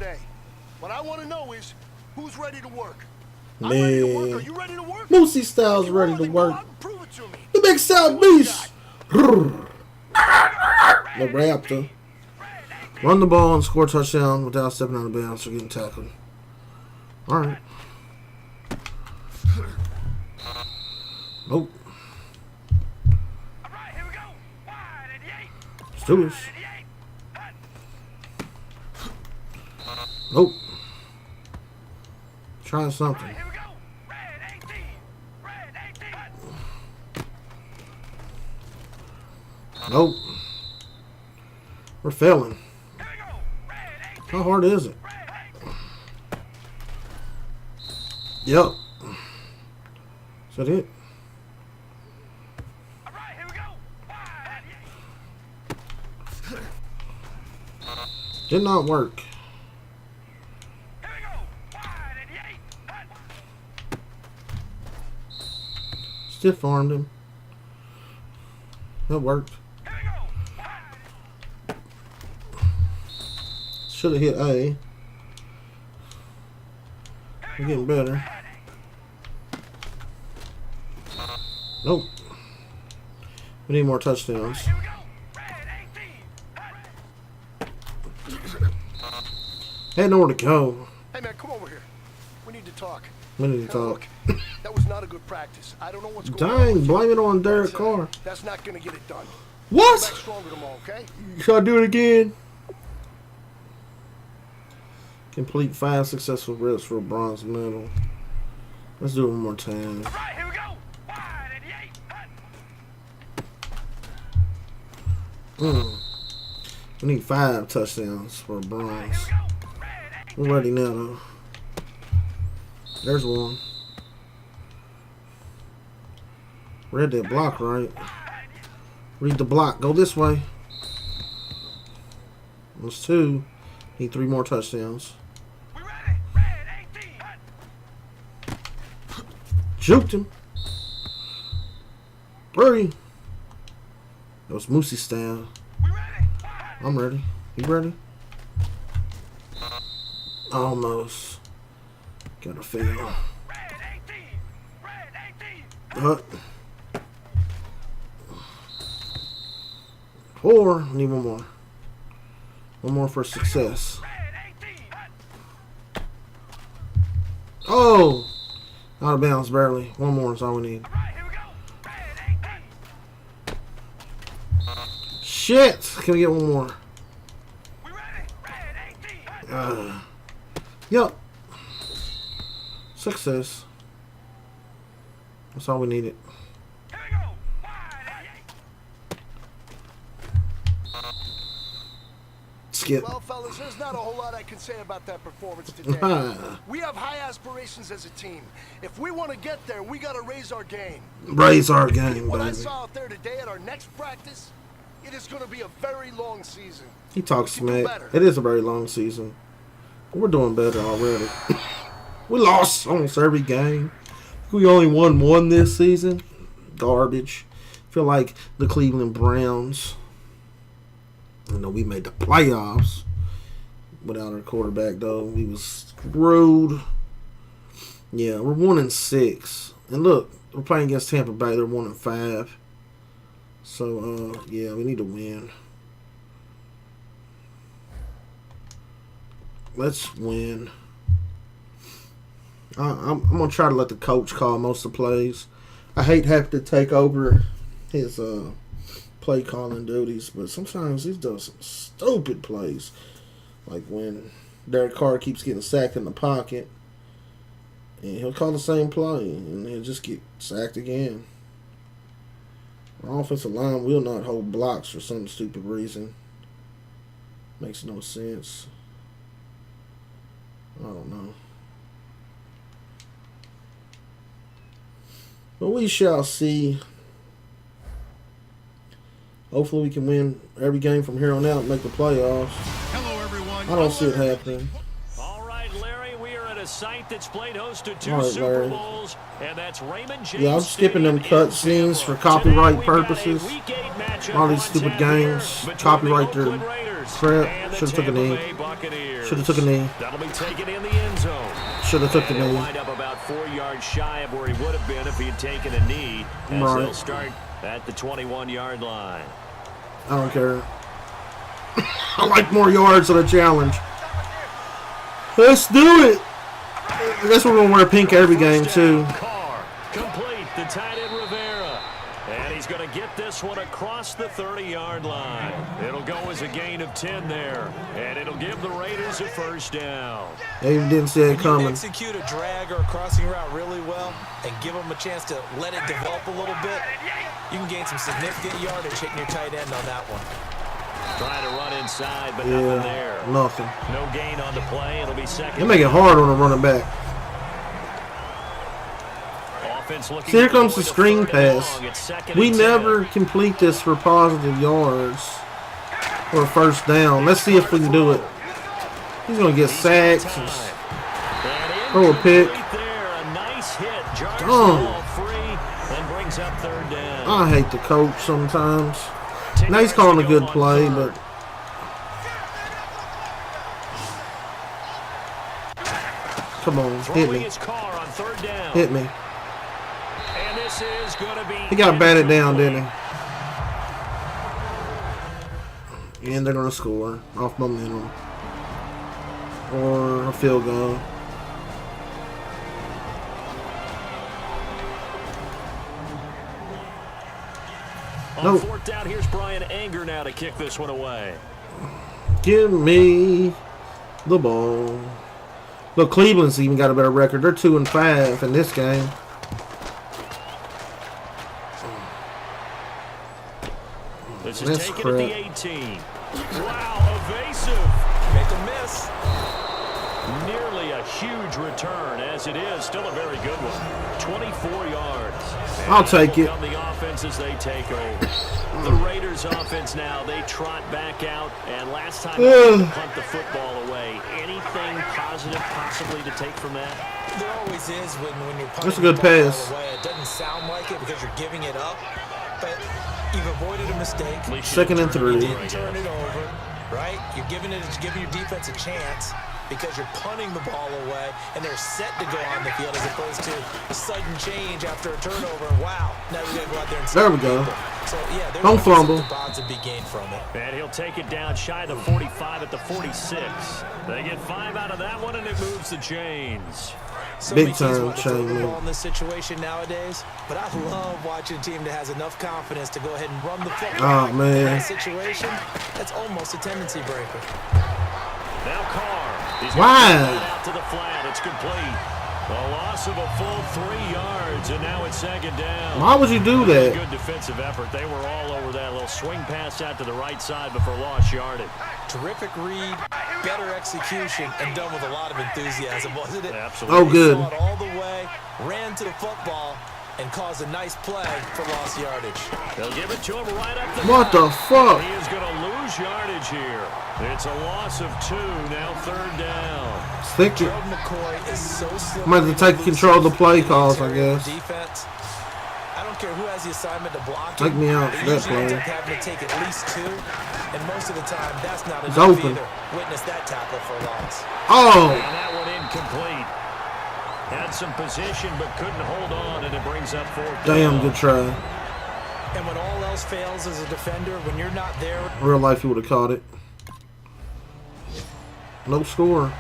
today. What I want to know is who's ready to work. Man, I'm ready to work. Are you ready to work? MooseyStyle's ready to work. Prove it to me. The big South Beast. The Raptor. Run the ball and score a touchdown without stepping out of bounds or getting tackled. All right. Nope. Let's do this. Nope. Try something. Nope. We're failing. How hard is it? Yep. Is that it? Did not work. Stiff armed him. That worked. Should have hit A. We're getting better. Nope. We need more touchdowns. Had nowhere to go. Hey man, come over here. We need to talk. We need to talk. Look, that was not a good practice. I don't know what's going on. Dang, blame it on Derek Carr. That's not going to get it done. What? Come back stronger tomorrow, okay? Should I do it again? Complete 5 successful reps for a bronze medal. Let's do it one more time. All right, here we go. We need 5 touchdowns for a bronze. We're ready now, though. There's one. Read that block right. Read the block. Go this way. That's 2. Need 3 more touchdowns. Juked him. 3. That was MooseyStyle. I'm ready. You ready? Almost. Gotta fail. What? 4. Need one more. One more for success. Oh! Out of bounds, barely. One more is all we need. Shit! Can we get one more? Yep. Success. That's all we needed. Skip. Well, fellas, there's not a whole lot I can say about that performance today. We have high aspirations as a team. If we want to get there, we got to raise our game. Raise our game, What I baby. saw out there today at our next practice, it is going to be a very long season. He talks smack. It is a very long season. We're doing better already. We lost almost every game. We only won 1 this season. Garbage. Feel like the Cleveland Browns. I know we made the playoffs without our quarterback, though. We was screwed. Yeah, we're 1-6. And look, we're playing against Tampa Bay. They're 1-5. So, yeah, we need to win. Let's win. I'm going to try to let the coach call most of the plays. I hate having to take over his play calling duties, but sometimes he does some stupid plays. Like when Derek Carr keeps getting sacked in the pocket, and he'll call the same play, and he'll just get sacked again. Our offensive line will not hold blocks for some stupid reason. Makes no sense. I don't know. But we shall see. Hopefully we can win every game from here on out and make the playoffs. Hello, everyone. I don't see it happening. All right, Larry, we are at a site that's played host to 2 All right, Super Larry. Bowls, and that's Raymond James. Yeah, I'm skipping them cut scenes for copyright purposes. All these stupid games, copyright their Raiders. Crap. And the Should have took a Tampa knee. Bay Buccaneers. Should have took a knee. That'll be taken in the end zone. Should have took the And he'll knee. wind up about 4 yards shy of where he would have been if he had taken a knee. As Right. they'll start at the 21-yard line. I don't care. I like more yards than a challenge. Let's do it. I guess we're gonna wear pink every game too. Carr, complete, the tight end Rivera. And he's going to get this one across the 30-yard line. It'll go as a gain of 10 there. And it'll give the Raiders a first down. They even didn't see it When you coming. execute a drag or a crossing route really well and give them a chance to let it develop a little bit, you can gain some significant yardage hitting your tight end on that one. Trying to run inside, but nothing there. Nothing. No gain on the play. It'll be second. They make it hard on a running back. Offense looking See, here to comes the avoid screen third and pass. long. It's second We and 10. never complete this for positive yards or first down. Let's see if we can do it. He's gonna get sacks and throw a pick. Right there, a nice hit. Jars the Dumb. ball free and brings up third down. I hate the coach sometimes. Now he's calling a good play, but come on, hit Throwing me, his car on third down. hit me. And this is going to be He got batted down, didn't he? And they're gonna score off momentum or a field goal. On Nope. fourth down, here's Brian Anger now to kick this one away. Give me the ball. Look, Cleveland's even got a better record. They're 2-5 in this game. This is That's taken crap. at the 18. Wow, evasive. Make a miss. Nearly a huge return, as it is. Still a very good one. 24 yards. And I'll take will it. come the offense as they take over. The Raiders offense now, they trot back out. And last time they punt the football away. Anything positive possibly to take from that? There always is when you're punting That's a good the ball pass. away. It doesn't sound like it because you're giving it up, but you've avoided a mistake. At least you Second and didn't turn it three. over, I Turn guess. it over, right? You're giving your defense a chance because you're punting the ball away and they're set to go on the field as opposed to a sudden change after a turnover. Wow, now we got to go out there and There we go. people. So yeah, there's Don't always fumble. some positive be gained from it. And he'll take it down shy of the 45 at the 46. They get 5 out of that one, and it moves the chains. So Big many teams time want to throw the chain ball move. in this situation nowadays, but I love watching a team that has enough confidence to go ahead and run the football. Oh, man. In that situation, that's almost a tendency breaker. Now Carr. He's Why? gonna get it out to the flat. It's complete. A loss of a full 3 yards, and now it's second down. Why would you do that? Good defensive effort. They were all over that little swing pass out to the right side before lost yardage. Terrific read, better execution, and done with a lot of enthusiasm, wasn't it? Absolutely. Oh, good. They saw it all the way, ran to the football, and caused a nice play for lost yardage. They'll give it to him right up the What the fuck? He is going to lose yardage here. It's a loss of 2, now third down. Stick it. Gerald McCoy is so slow. Might have to take control of the play calls, I guess. Defense. I don't care who has the assignment to block. Take me out They for that usually end play. up having to take at least 2, and most of the time that's not It's enough open. either. Witness that tackle for a loss. Oh, And that one incomplete. Had some position but couldn't hold on, and it brings up fourth damn down. good try. And when all else fails as a defender, when you're not there, Real life, you would have caught it. No score.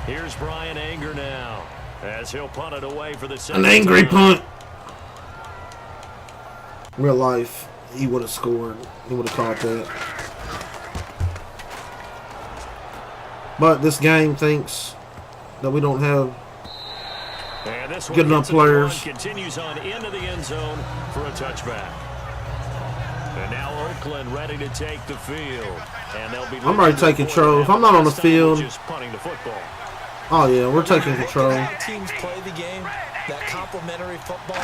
Here's Brian Anger now, as he'll punt it away for the second An angry time. punt. Real life, he would have scored. He would have caught that. But this game thinks that we don't have And this one good enough gets it to run, players. continues on into the end zone for a touchback. And now Oakland ready to take the field. And they'll be I'm ready to take control. If I'm not on the This time field- just punting the football. Oh yeah, we're taking control. how teams play the game, that complementary football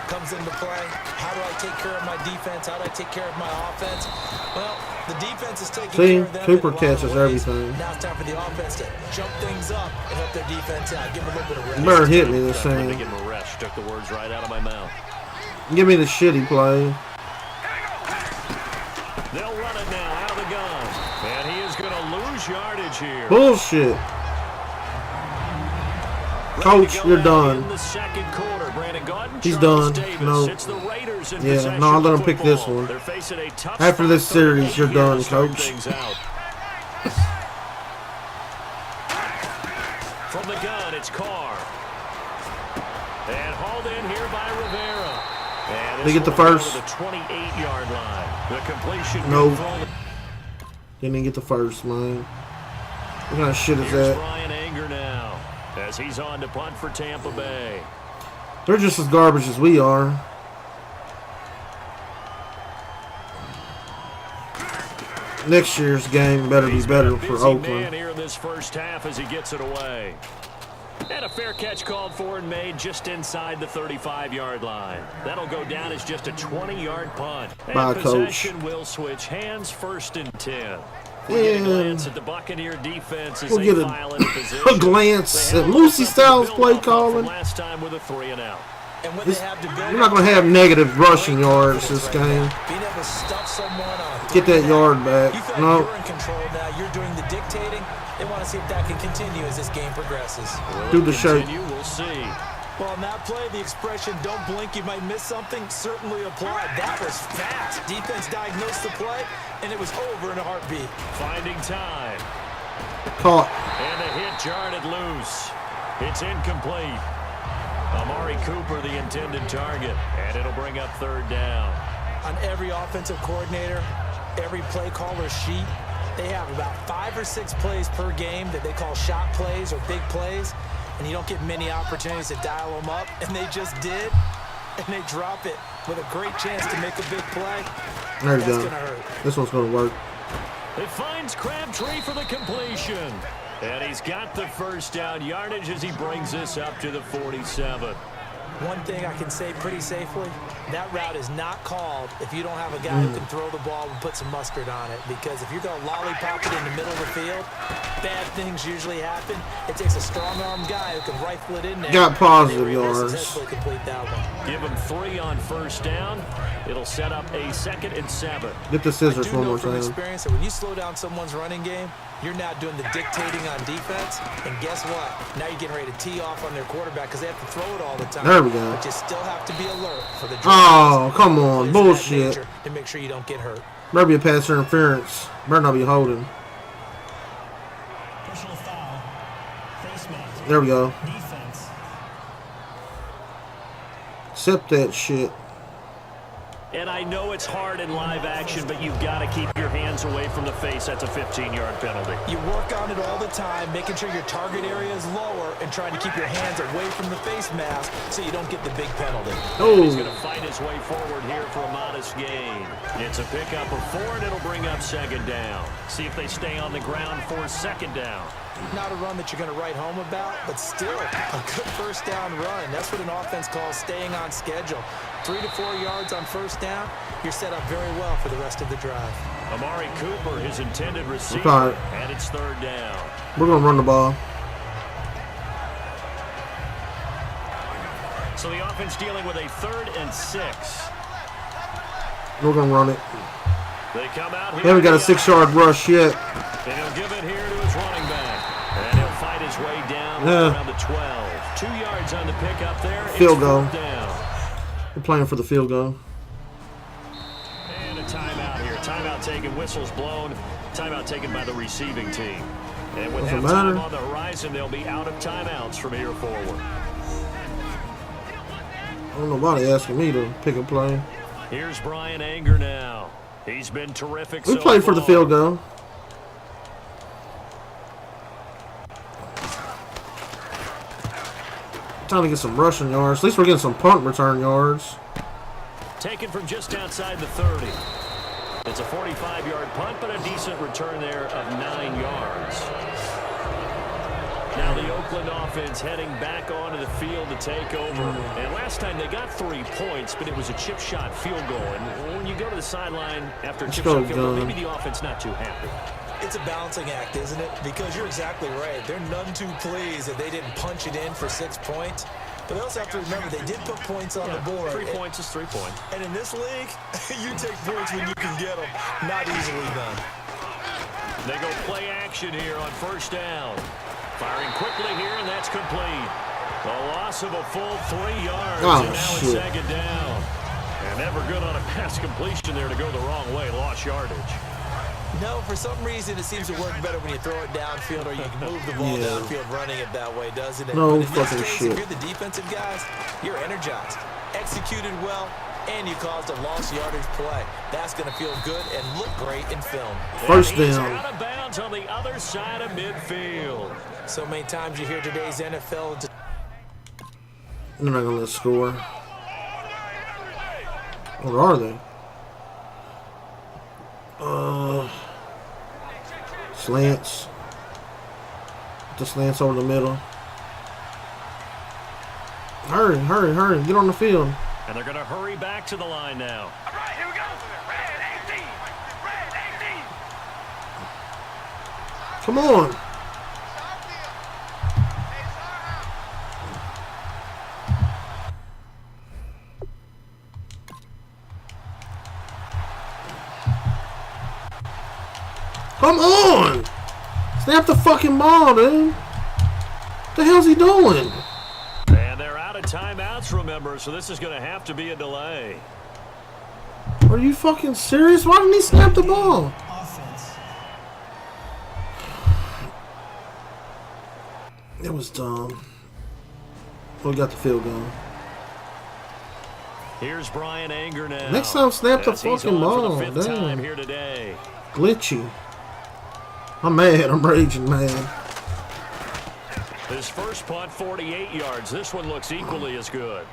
comes into play. How do I take care of my defense? How do I take care of my offense? Well, the defense is taking See, care of them. Cooper in a lot of catches ways. everything. Now it's time for the offense to jump things up and help their defense out. Give them a little bit of rest. Bird hit me this They time. give him a rest. Took the words right out of my mouth. Give me the shitty play. They'll run it now out of the gun. And he lose yardage here. Bullshit. Coach, you're done. In the second quarter, Brandon Gaudin, He's Charles done. Davis. No. It's the Raiders in Yeah, no, I'll let him pick this one. They're facing a tough After this spot series, you're here done, to start Coach. things out. From the gun, it's Carr. And hauled in here by Rivera. And They get the this one will first. go to the 28-yard line. The completion. No. being thrown. Didn't even get the first, man. What kind of shit is Here's that? Brian Anger now as he's on to punt for Tampa Bay. They're just as garbage as we are. Next year's game better be He's been a better for busy man Oakland. here in this first half as he gets it away. And a fair catch called for and made just inside the 35-yard line. That'll go down as just a 20-yard punt. And Bye, possession Coach. will switch hands, 1st and 10. Yeah. We get a glance at the Buccaneer defense as We'll they get file into position. a glance They at have MooseyStyle's build play off of calling. from last time with a 3-and-out. And when This- they have to build We're not going to have negative rushing yards this game. being able to stuff someone on Get that yard back. You feel like No. you're in control now. You're doing the dictating. They want to see if that can continue as this game progresses. Do the shake. Continue, we'll see. Well, on that play, the expression, don't blink, you might miss something, certainly applied. That was fast. Defense diagnosed the play, and it was over in a heartbeat. Finding time. Caught. And the hit jarred it loose. It's incomplete. Amari Cooper, the intended target, and it'll bring up 3rd down. On every offensive coordinator, every play caller sheet, they have about 5 or 6 plays per game that they call shot plays or big plays, and you don't get many opportunities to dial them up, and they just did, and they drop it with a great chance to make a big play. There you That's go. going to hurt. This one's going to work. It finds Crabtree for the completion. And he's got the 1st down yardage as he brings this up to the 47. One thing I can say pretty safely, that route is not called if you don't have a guy who can throw the ball and put some mustard on it. Because if you're going to lollipop it in the middle of the field, bad things usually happen. It takes a strong-arm guy who can rifle it in there. Got positive And they really yards. successfully complete that one. Give him 3 on 1st down. It'll set up a 2nd and 7. Get the I scissors do one know more from time. experience that when you slow down someone's running game, you're now doing the dictating on defense. And guess what? Now you're getting ready to tee off on their quarterback because they have to throw it all the time. There we go. But you still have to be alert for the Oh, come on. plays of that Bullshit. nature to make sure you don't get hurt. Better be a pass interference. Better not be holding. Personal foul. Face mask. There we go. Defense. Accept that shit. And I know it's hard in live action, but you've got to keep your hands away from the face. That's a 15-yard penalty. You work on it all the time, making sure your target area is lower and trying to keep your hands away from the face mask so you don't get the big penalty. He's going Oh, to fight his way forward here for a modest gain. It's a pickup of 4, and it'll bring up 2nd down. See if they stay on the ground for 2nd down. Not a run that you're going to write home about, but still a good 1st down run. That's what an offense calls staying on schedule. 3 to 4 yards on 1st down, you're set up very well for the rest of the drive. Amari Cooper, his intended receiver, Fine. and it's 3rd down. we're going to run the ball. So the offense dealing with a 3rd and 6. We're going to run it. They come out here. They haven't got a 6-yard rush yet. And he'll give it here to his running back. And he'll fight his way down around the 12. 2 yards on the pickup there. Field It's goal. 4th down. We're playing for the field goal. And a timeout here. Timeout taken. Whistles blown. Timeout taken by the receiving team. And with Doesn't halftime matter. on the horizon, they'll be out of timeouts from here forward. I don't know why they asking me to pick a play. Here's Brian Anger now. He's been terrific We so played for the far. field goal. Time to get some rushing yards. At least we're getting some punt return yards. Taken from just outside the 30. It's a 45-yard punt, but a decent return there of 9 yards. Now the Oakland offense heading back onto the field to take over. And last time they got 3 points, but it was a chip shot field goal. And when you go to the sideline after a chip go, shot field goal, Gunn. maybe the offense not too happy. It's a balancing act, isn't it? Because you're exactly right. They're none too pleased that they didn't punch it in for 6 points. But they also have to remember they did put points on the board. 3 points is 3 points. And in this league, you take points when you can get them. Not easily done. They go play action. action here on first down. Firing quickly here, and that's complete. A loss of a full 3 yards, and now it's second down. And never good on a pass completion there to go the wrong way. Lost yardage. No, for some reason it seems to work better when you throw it downfield or you can move the ball downfield running it that way, doesn't it? No but in fucking this case, shit. if you're the defensive guys, you're energized, executed well, and you caused a lost yardage play. That's going to feel good and look great in film. First He's down. out of bounds on the other side of midfield. So many times you hear today's NFL. They're not gonna let score. What are they? Slants. The slants over the middle. Hurry, hurry, hurry. Get on the field. And they're going to hurry back to the line now. All right, here we go. Red 18. Red 18. Come on. Come on! Snap the fucking ball, dude. What the hell's he doing? And they're out of timeouts, remember, so this is going to have to be a delay. Are you fucking serious? Why didn't he snap the ball? Offense. It was dumb. We got the field goal. Here's Brian Anger now. Next time, snap the As he's fucking on ball. for the 5th time Damn. here today. Glitchy. I'm mad. I'm raging mad. His first punt, 48 yards. This one looks equally as good.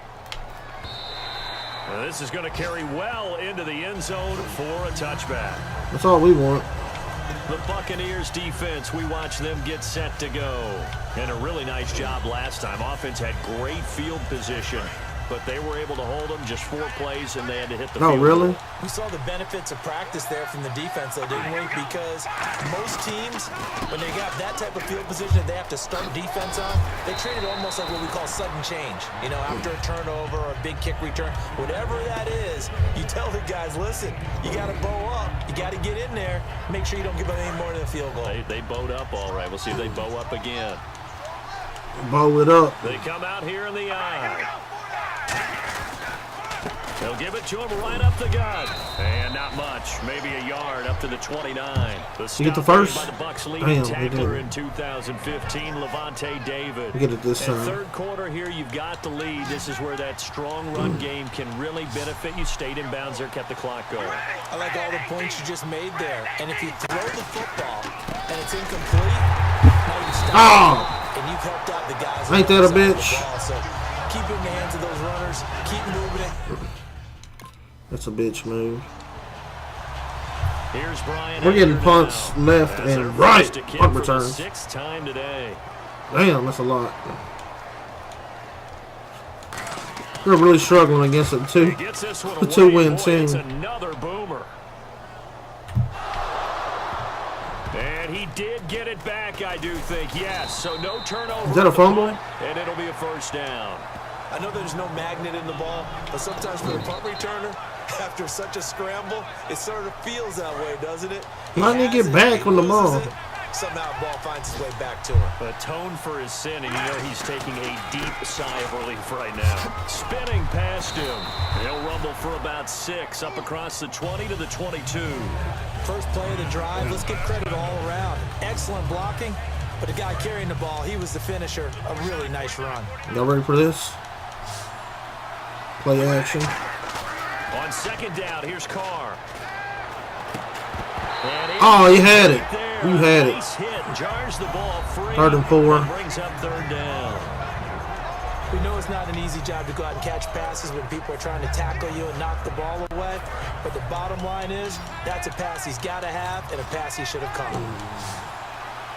And this is going to carry well into the end zone for a touchback. That's all we want. The Buccaneers defense, we watch them get set to go. And a really nice job last time. Offense had great field position, but they were able to hold them just 4 plays, and they had to hit the field. Oh, really? We saw the benefits of practice there from the defense, though, didn't we? Because most teams, when they got that type of field position that they have to start defense on, they treat it almost like what we call sudden change. You know, after a turnover or a big kick return, whatever that is, you tell the guys, listen, you got to bow up. You got to get in there. Make sure you don't give up any more than a field goal. They bowed up all right. We'll see if they bow up again. Bow it up. They come out here in the eye. They'll give it to him right up the gut. And not much. Maybe a yard up to the 29. You get the first? By the Bucs leading Damn, tackler in 2015, Levante David. We get it this time. Third quarter here, you've got the lead. This is where that strong run game can really benefit you. Stayed in bounds there, kept the clock going. I like all the points you just made there. And if you throw the football and it's incomplete, now you stop and you've helped out the guys. Ain't that a bitch? So keep it in the hands of those runners. Keep moving it. That's a bitch move. Here's Brian. We're getting punts left and right. Punt return. 6th time today. Damn, that's a lot. We're really struggling against a two-win team. It's another boomer. And he did get it back, I do think. Yes, so no turnover. Is that a fumble? And it'll be a first down. I know there's no magnet in the ball, but sometimes for a punt returner, after such a scramble, it sort of feels that way, doesn't it? Why didn't he get back on the ball? Somehow the ball finds its way back to him. Atone for his sin, and you know he's taking a deep sigh of relief right now. Spinning past him. He'll rumble for about 6, up across the 20 to the 22. First play of the drive, let's give credit all around. Excellent blocking, but the guy carrying the ball, he was the finisher. A really nice run. Y'all ready for this? Play action. On second down, here's Carr. Oh, you had it. You had it. Nice hit, jars the ball free. 3rd and 4. Brings up 3rd down. We know it's not an easy job to go out and catch passes when people are trying to tackle you and knock the ball away. But the bottom line is, that's a pass he's got to have and a pass he should have caught.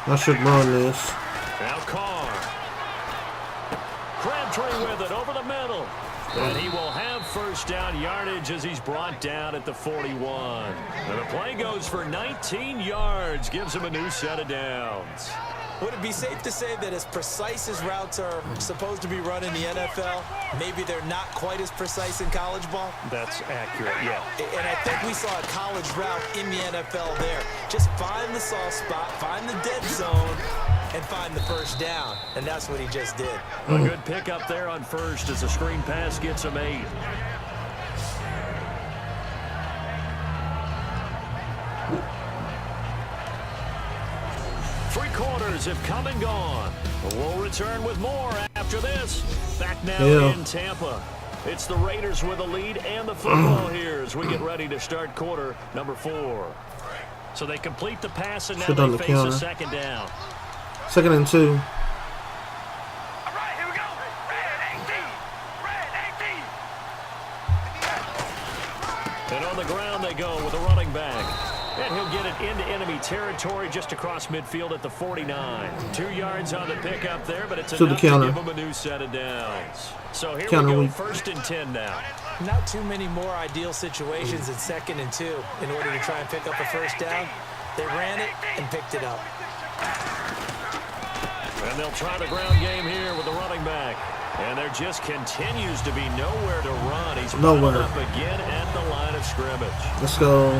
I should run this. Now Carr. Crabtree with it over the middle. And he will have first down yardage as he's brought down at the 41. And the play goes for 19 yards. Gives him a new set of downs. Would it be safe to say that as precise as routes are supposed to be run in the NFL, maybe they're not quite as precise in college ball? That's accurate, yeah. And I think we saw a college route in the NFL there. Just find the soft spot, find the dead zone, and find the first down. And that's what he just did. A good pickup there on first as the screen pass gets him 8. Three quarters have come and gone. We'll return with more after this. Back now in Tampa. It's the Raiders with a lead and the football here as we get ready to start quarter number 4. So they complete the pass and now they face a second down. 2nd and 2. All right, here we go. Red 18. And on the ground they go with a running back. And he'll get it into enemy territory just across midfield at the 49. 2 yards on the pickup there, but it's enough to give him a new set of downs. So here we go, 1st and 10 now. Not too many more ideal situations in 2nd and 2 in order to try and pick up a first down. They ran it and picked it up. And they'll try the ground game here with the running back. And there just continues to be nowhere to run. He's nowhere up again at the line of scrimmage. Let's go.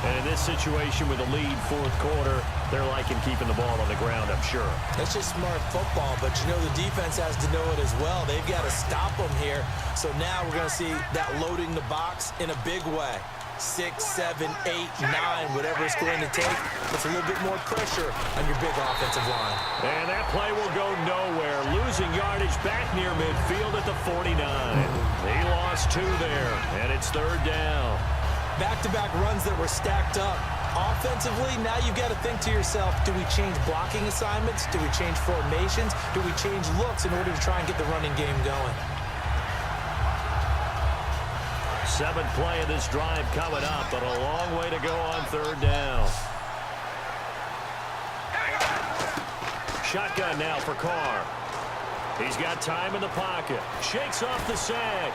And in this situation with a lead 4th quarter, they're liking keeping the ball on the ground, I'm sure. That's just smart football, but you know the defense has to know it as well. They've got to stop them here. So now we're going to see that loading the box in a big way. 6, 7, 8, 9, whatever it's going to take. It's a little bit more pressure on your big offensive line. And that play will go nowhere. Losing yardage back near midfield at the 49. He lost 2 there, and it's 3rd down. Back-to-back runs that were stacked up. Offensively, now you've got to think to yourself, do we change blocking assignments? Do we change formations? Do we change looks in order to try and get the running game going? 7th play of this drive coming up, but a long way to go on 3rd down. Shotgun now for Carr. He's got time in the pocket. Shakes off the sack.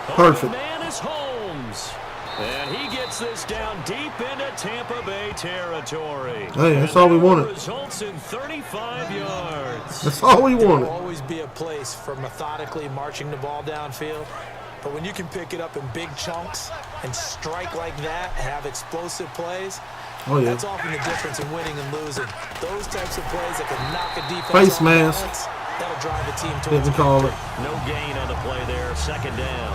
Perfect. Oh, man is Holmes. And he gets this down deep into Tampa Bay territory. Hey, that's all we wanted. Results in 35 yards. That's all we wanted. There will always be a place for methodically marching the ball downfield. But when you can pick it up in big chunks and strike like that, have explosive plays, that's often the difference in winning and losing. Those types of plays that can knock a defense face off mask. balance, that'll drive a team towards victory. No gain on the play there. 2nd down.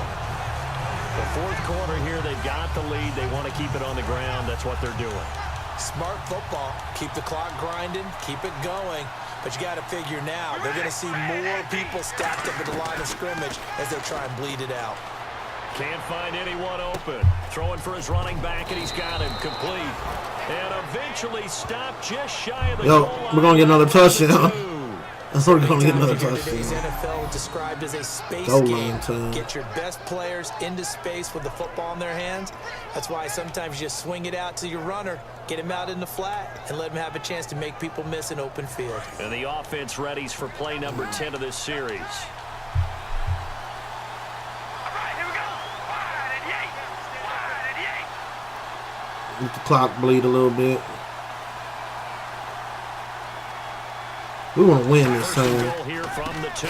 The 4th quarter here, they've got the lead. They want to keep it on the ground. That's what they're doing. Smart football. Keep the clock grinding. Keep it going. But you got to figure now, they're going to see more people stacked up at the line of scrimmage as they try and bleed it out. Can't find anyone open. Throwing for his running back, and he's got him complete. And eventually stopped just shy of the goal line. We're going to get another touchdown. We're going to get another touchdown. Today's NFL described as a space game. Get your best players into space with the football in their hands. That's why sometimes you just swing it out to your runner, get him out in the flat, and let him have a chance to make people miss an open field. And the offense readies for play number 10 of this series. All right, here we go. Wide and yank. Wide and yank. Let the clock bleed a little bit. We want to win this time. Goal here from the 2.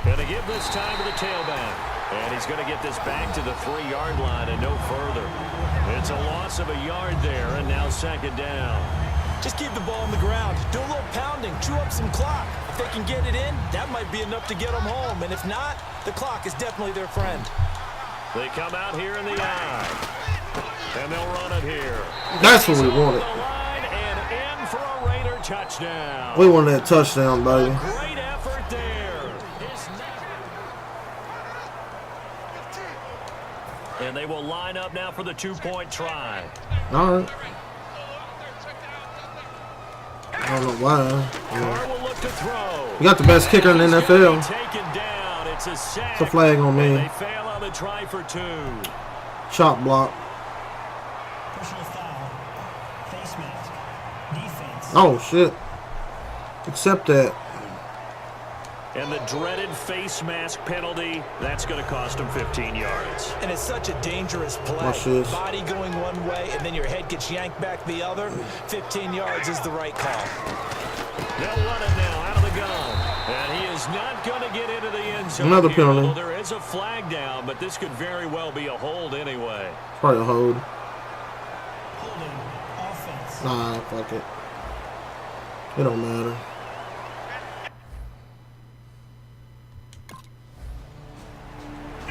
Going to give this time to the tailback. And he's going to get this back to the 3-yard line and no further. It's a loss of a yard there, and now 2nd down. Just keep the ball on the ground. Do a little pounding. Chew up some clock. If they can get it in, that might be enough to get them home. And if not, the clock is definitely their friend. They come out here in the eye. And they'll run it here. That's what we wanted. Touchdown. We wanted that touchdown, baby. Great effort there. And they will line up now for the 2-point try. All right. I don't know why. Carr will look to throw. You got the best kicker in the NFL. Taken down. It's a sack. It's a flag on me. They fail on the try for 2. Chop block. Personal foul. Face mask. Defense. Oh, shit. Accept that. And the dreaded face mask penalty, that's going to cost him 15 yards. And it's such a dangerous play. Body going one way, and then your head gets yanked back the other. 15 yards is the right call. They'll run it now out of the gun. And he is not going to get into the end zone. Another here, penalty. although there is a flag down, but this could very well be a hold anyway. Probably a hold. Holding. Offense. Nah, fuck it. It don't matter.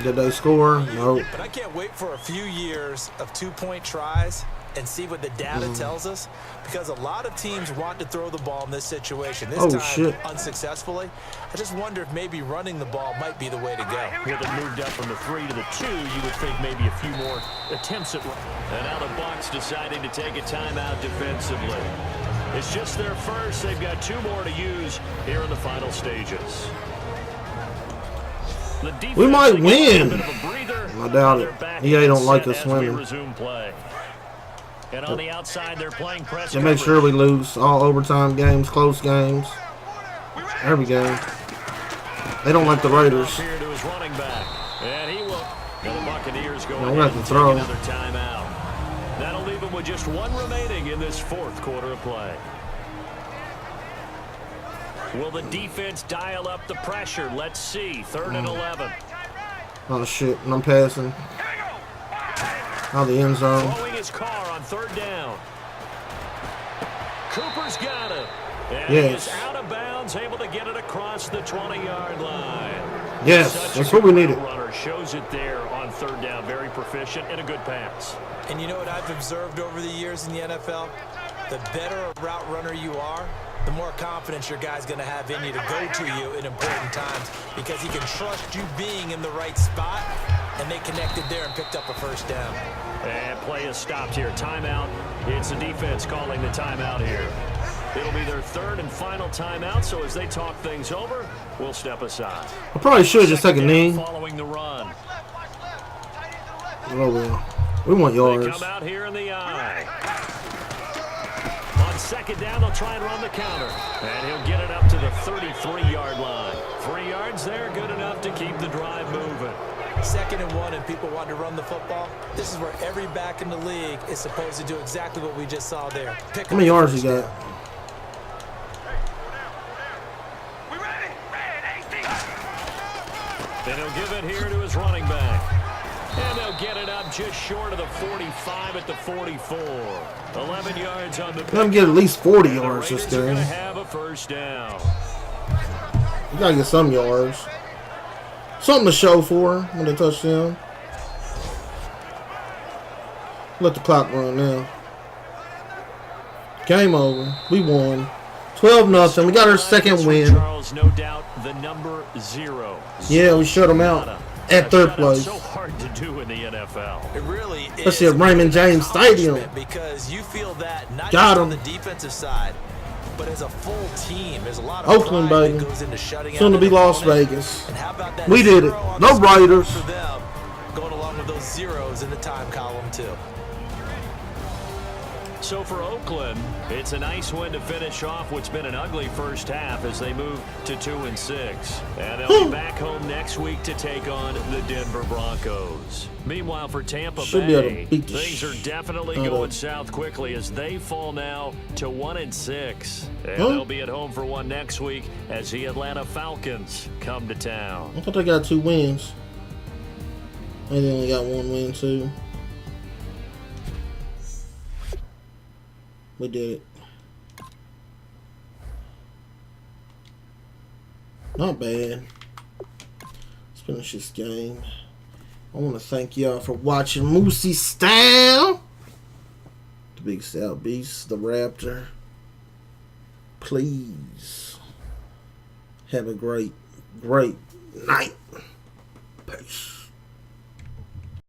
Did they score? Nope. But I can't wait for a few years of two-point tries and see what the data tells us, because a lot of teams want to throw the ball in this situation. This time, shit. unsuccessfully. I just wonder if maybe running the ball might be the way to go. With it moved up from the 3 to the 2, you would think maybe a few more attempts at run. And now the Bucs deciding to take a timeout defensively. It's just their first. They've got 2 more to use here in the final stages. We might win. I I doubt it. EA don't like us winning. Resume play. And on the outside, they're playing press. They make sure we lose all overtime games, close games, every game. They don't like the Raiders. Here to his running back, and he will. And the Buccaneers go No, we ahead have to and throw. take another timeout. That'll leave them with just 1 remaining in this 4th quarter of play. Will the defense dial up the pressure? Let's see. 3rd and 11. Oh shit, and I'm passing. Out the end zone. Throwing his car on 3rd down. Cooper's got it. And Yes. he is out of bounds, able to get it across the 20-yard line. Yes, Such that's a what we good needed. runner shows it there on 3rd down. Very proficient and a good pass. And you know what I've observed over the years in the NFL? The better a route runner you are, the more confidence your guy's going to have in you to go to you in important times, because he can trust you being in the right spot, and they connected there and picked up a 1st down. And play is stopped here. Timeout. It's the defense calling the timeout here. It'll be their 3rd and final timeout, so as they talk things over, we'll step aside. I probably should just take a knee. Following the run. Oh well. We want They yards. come out here in the eye. On 2nd down, they'll try and run the counter. And he'll get it up to the 33-yard line. 3 yards there, good enough to keep the drive moving. 2nd and 1, and people want to run the football. This is where every back in the league is supposed to do exactly what we just saw there. Pick How many up yards the you first got? down. We ready? Ready, Then he'll give it here to his running back. And they'll get it up just short of the 45 at the 44. 11 yards on the Let them get at least 40 And the yards this Raiders are going to game. have a 1st down. You gotta get some yards. Something to show for when they touchdown. Let the clock run now. Game over. We won. 12-0. We got our 2nd win. Charles, no doubt, the number 0. Yeah, we shut them out at 3rd place. So hard to do in the NFL. It really is. Especially at Raymond James Stadium. Because you feel that not Got just on him. the defensive side, but as a full team, there's a lot of Oakland, pride baby. that goes into shutting Soon to out be an Las opponent. Vegas. And how about that We did it. 0 on No the scoreboard Raiders. for them, going along with those zeros in the time column too. So for Oakland, it's a nice win to finish off what's been an ugly first half as they move to 2-6. And they'll be back home next week to take on the Denver Broncos. Meanwhile, for Tampa Should be able to Bay, beat the things are definitely out of going it. south quickly as they fall now to 1-6. And Huh? they'll be at home for one next week as the Atlanta Falcons come to town. I thought they got 2 wins. And they only got 1 win too. We did it. Not bad. Let's finish this game. I want to thank y'all for watching MooseyStyle. The Big South Beast, the Raptor. Please have a great night. Peace.